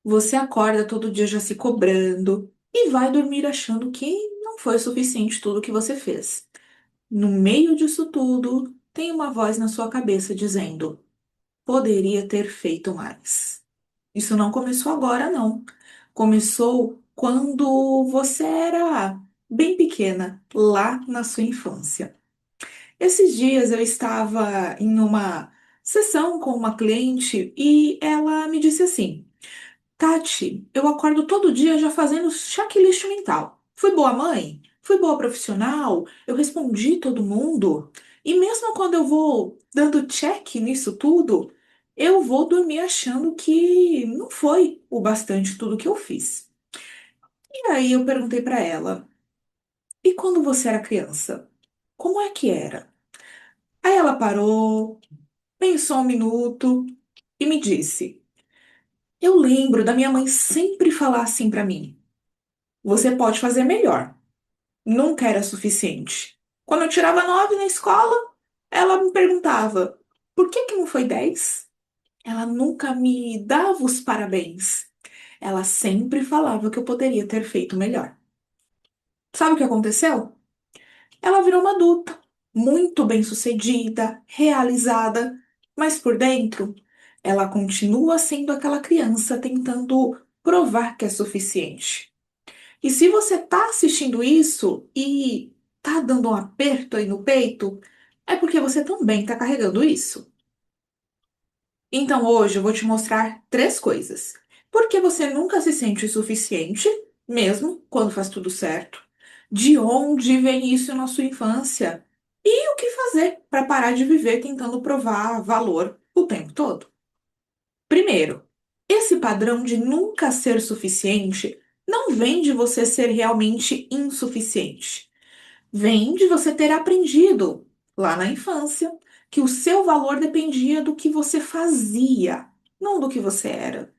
Você acorda todo dia já se cobrando e vai dormir achando que não foi suficiente tudo que você fez. No meio disso tudo, tem uma voz na sua cabeça dizendo: poderia ter feito mais. Isso não começou agora, não. Começou quando você era bem pequena, lá na sua infância. Esses dias eu estava em uma sessão com uma cliente e ela me disse assim: Tati, eu acordo todo dia já fazendo checklist mental. Fui boa mãe? Fui boa profissional? Eu respondi todo mundo? E mesmo quando eu vou dando check nisso tudo, eu vou dormir achando que não foi o bastante tudo que eu fiz. E aí eu perguntei pra ela: e quando você era criança? Como é que era? Aí ela parou, pensou um minuto e me disse: eu lembro da minha mãe sempre falar assim pra mim: você pode fazer melhor. Nunca era suficiente. Quando eu tirava 9 na escola, ela me perguntava: por que que não foi 10? Ela nunca me dava os parabéns. Ela sempre falava que eu poderia ter feito melhor. Sabe o que aconteceu? Ela virou uma adulta, muito bem-sucedida, realizada, mas por dentro, ela continua sendo aquela criança tentando provar que é suficiente. E se você tá assistindo isso e tá dando um aperto aí no peito, é porque você também tá carregando isso. Então hoje eu vou te mostrar três coisas. Por que você nunca se sente o suficiente, mesmo quando faz tudo certo? De onde vem isso na sua infância? E o que fazer para parar de viver tentando provar valor o tempo todo? Primeiro, esse padrão de nunca ser suficiente não vem de você ser realmente insuficiente. Vem de você ter aprendido lá na infância que o seu valor dependia do que você fazia, não do que você era.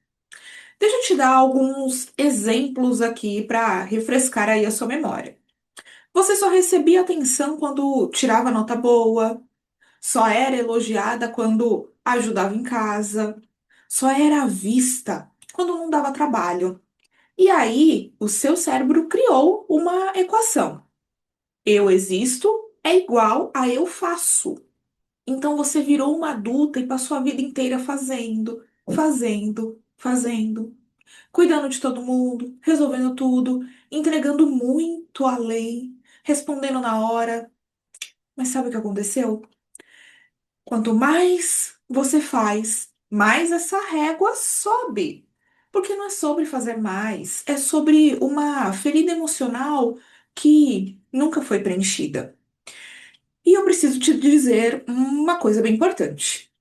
Deixa eu te dar alguns exemplos aqui para refrescar aí a sua memória. Você só recebia atenção quando tirava nota boa, só era elogiada quando ajudava em casa, só era vista quando não dava trabalho. E aí, o seu cérebro criou uma equação. Eu existo é igual a eu faço. Então você virou uma adulta e passou a vida inteira fazendo, cuidando de todo mundo, resolvendo tudo, entregando muito além, respondendo na hora. Mas sabe o que aconteceu? Quanto mais você faz, mais essa régua sobe. Porque não é sobre fazer mais, é sobre uma ferida emocional que nunca foi preenchida. E eu preciso te dizer uma coisa bem importante.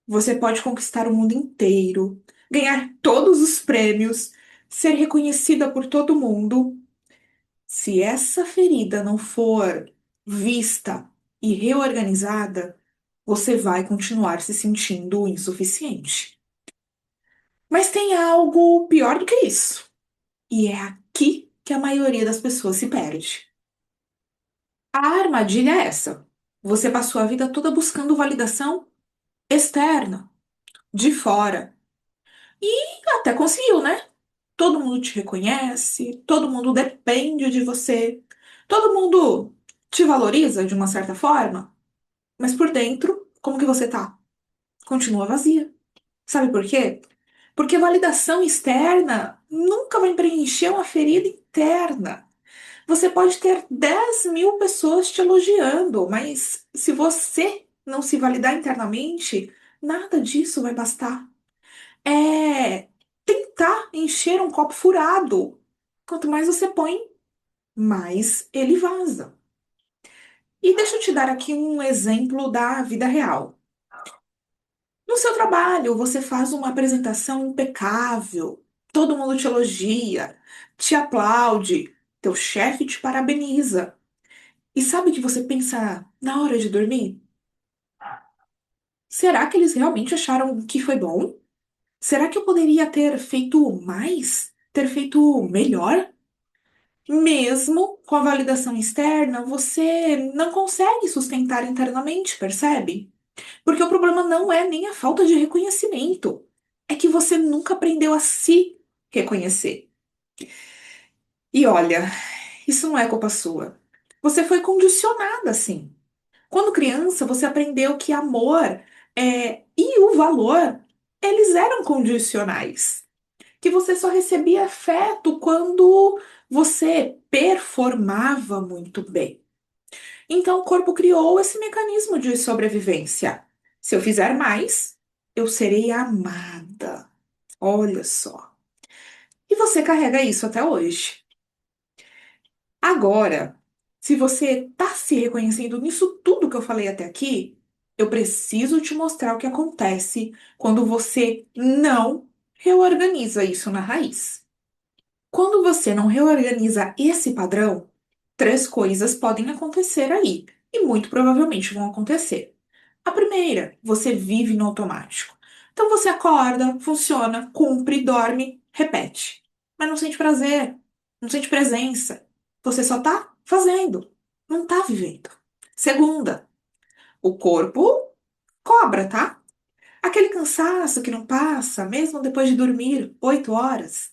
Você pode conquistar o mundo inteiro, ganhar todos os prêmios, ser reconhecida por todo mundo. Se essa ferida não for vista e reorganizada, você vai continuar se sentindo insuficiente. Mas tem algo pior do que isso. E é aqui que a maioria das pessoas se perde. A armadilha é essa. Você passou a vida toda buscando validação externa, de fora. E até conseguiu, né? Todo mundo te reconhece, todo mundo depende de você, todo mundo te valoriza de uma certa forma, mas por dentro, como que você tá? Continua vazia. Sabe por quê? Porque validação externa nunca vai preencher uma ferida interna. Você pode ter 10.000 pessoas te elogiando, mas se você não se validar internamente, nada disso vai bastar. É tentar encher um copo furado. Quanto mais você põe, mais ele vaza. E deixa eu te dar aqui um exemplo da vida real. No seu trabalho, você faz uma apresentação impecável, todo mundo te elogia, te aplaude, teu chefe te parabeniza. E sabe o que você pensa na hora de dormir? Será que eles realmente acharam que foi bom? Será que eu poderia ter feito mais? Ter feito melhor? Mesmo com a validação externa, você não consegue sustentar internamente, percebe? Porque o problema não é nem a falta de reconhecimento. É que você nunca aprendeu a se reconhecer. E olha, isso não é culpa sua. Você foi condicionada assim. Quando criança, você aprendeu que amor e o valor, eles eram condicionais. Que você só recebia afeto quando você performava muito bem. Então, o corpo criou esse mecanismo de sobrevivência. Se eu fizer mais, eu serei amada. Olha só. E você carrega isso até hoje. Agora, se você está se reconhecendo nisso tudo que eu falei até aqui, eu preciso te mostrar o que acontece quando você não reorganiza isso na raiz. Quando você não reorganiza esse padrão, três coisas podem acontecer aí, e muito provavelmente vão acontecer. A primeira, você vive no automático. Então você acorda, funciona, cumpre, dorme, repete. Mas não sente prazer, não sente presença. Você só tá fazendo, não tá vivendo. Segunda, o corpo cobra, tá? Aquele cansaço que não passa, mesmo depois de dormir 8 horas.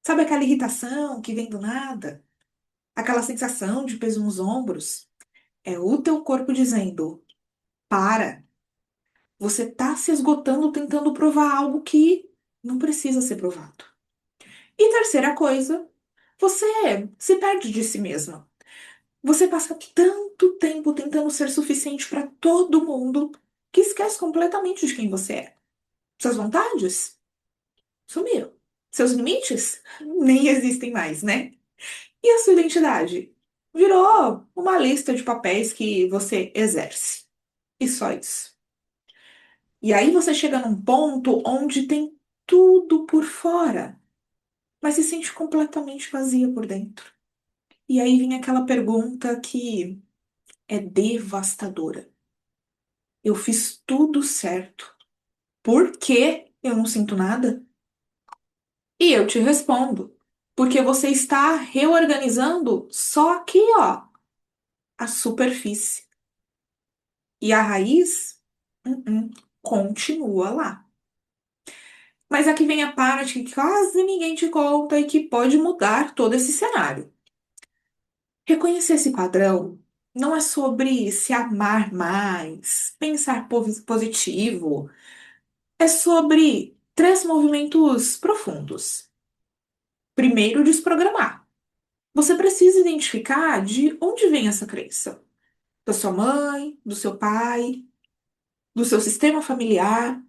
Sabe aquela irritação que vem do nada? Aquela sensação de peso nos ombros? É o teu corpo dizendo: para, você tá se esgotando tentando provar algo que não precisa ser provado. E terceira coisa, você se perde de si mesma. Você passa tanto tempo tentando ser suficiente para todo mundo que esquece completamente de quem você é. Suas vontades sumiram. Seus limites nem existem mais, né? E a sua identidade? Virou uma lista de papéis que você exerce. E só isso. E aí você chega num ponto onde tem tudo por fora, mas se sente completamente vazia por dentro. E aí vem aquela pergunta que é devastadora. Eu fiz tudo certo. Por que eu não sinto nada? E eu te respondo. Porque você está reorganizando só aqui, ó, a superfície. E a raiz, continua lá. Mas aqui vem a parte que quase ninguém te conta e que pode mudar todo esse cenário. Reconhecer esse padrão não é sobre se amar mais, pensar positivo. É sobre três movimentos profundos. Primeiro, desprogramar. Você precisa identificar de onde vem essa crença. Da sua mãe, do seu pai, do seu sistema familiar.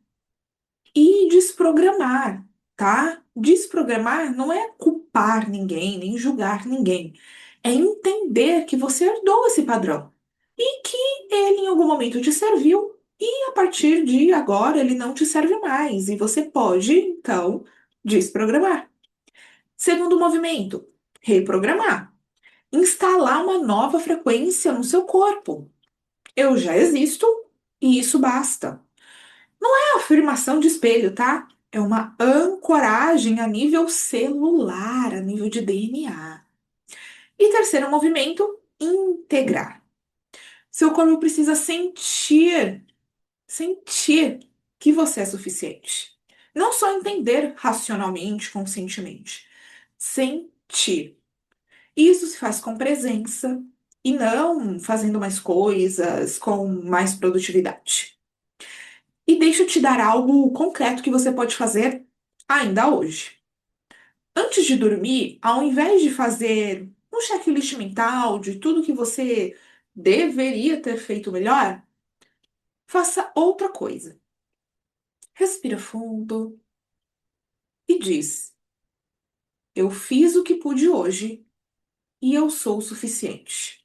E desprogramar, tá? Desprogramar não é culpar ninguém, nem julgar ninguém. É entender que você herdou esse padrão e que ele em algum momento te serviu e a partir de agora ele não te serve mais e você pode, então, desprogramar. Segundo movimento, reprogramar. Instalar uma nova frequência no seu corpo. Eu já existo e isso basta afirmação de espelho, tá? É uma ancoragem a nível celular, a nível de DNA. E terceiro movimento, integrar. Seu corpo precisa sentir que você é suficiente. Não só entender racionalmente, conscientemente. Sentir. Isso se faz com presença e não fazendo mais coisas com mais produtividade. E deixa eu te dar algo concreto que você pode fazer ainda hoje. Antes de dormir, ao invés de fazer um checklist mental de tudo que você deveria ter feito melhor, faça outra coisa. Respira fundo e diz: eu fiz o que pude hoje e eu sou o suficiente.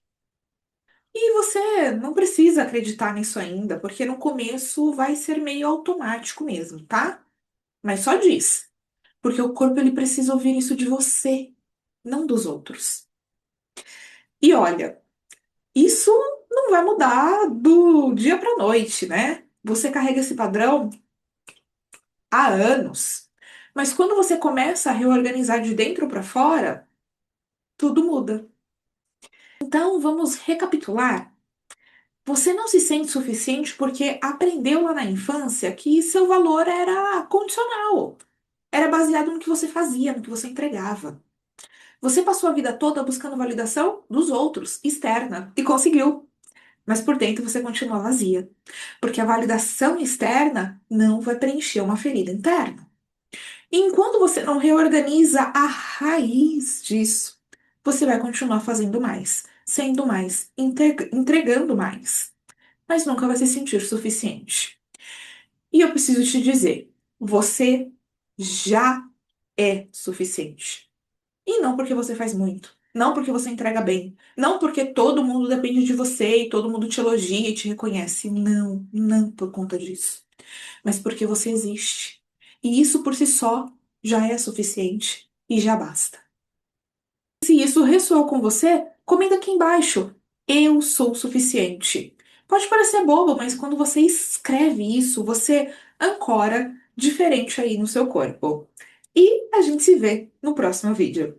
E você não precisa acreditar nisso ainda, porque no começo vai ser meio automático mesmo, tá? Mas só diz. Porque o corpo ele precisa ouvir isso de você, não dos outros. E olha, isso não vai mudar do dia para noite, né? Você carrega esse padrão há anos. Mas quando você começa a reorganizar de dentro para fora, tudo muda. Então, vamos recapitular. Você não se sente suficiente porque aprendeu lá na infância que seu valor era condicional, era baseado no que você fazia, no que você entregava. Você passou a vida toda buscando validação dos outros, externa, e conseguiu. Mas por dentro você continua vazia, porque a validação externa não vai preencher uma ferida interna. E enquanto você não reorganiza a raiz disso, você vai continuar fazendo mais, sendo mais, entregando mais, mas nunca vai se sentir suficiente. E eu preciso te dizer, você já é suficiente. E não porque você faz muito. Não porque você entrega bem. Não porque todo mundo depende de você e todo mundo te elogia e te reconhece. Não, não por conta disso. Mas porque você existe. E isso por si só já é suficiente e já basta. Se isso ressoou com você, comenta aqui embaixo. Eu sou suficiente. Pode parecer bobo, mas quando você escreve isso, você ancora diferente aí no seu corpo. E a gente se vê no próximo vídeo.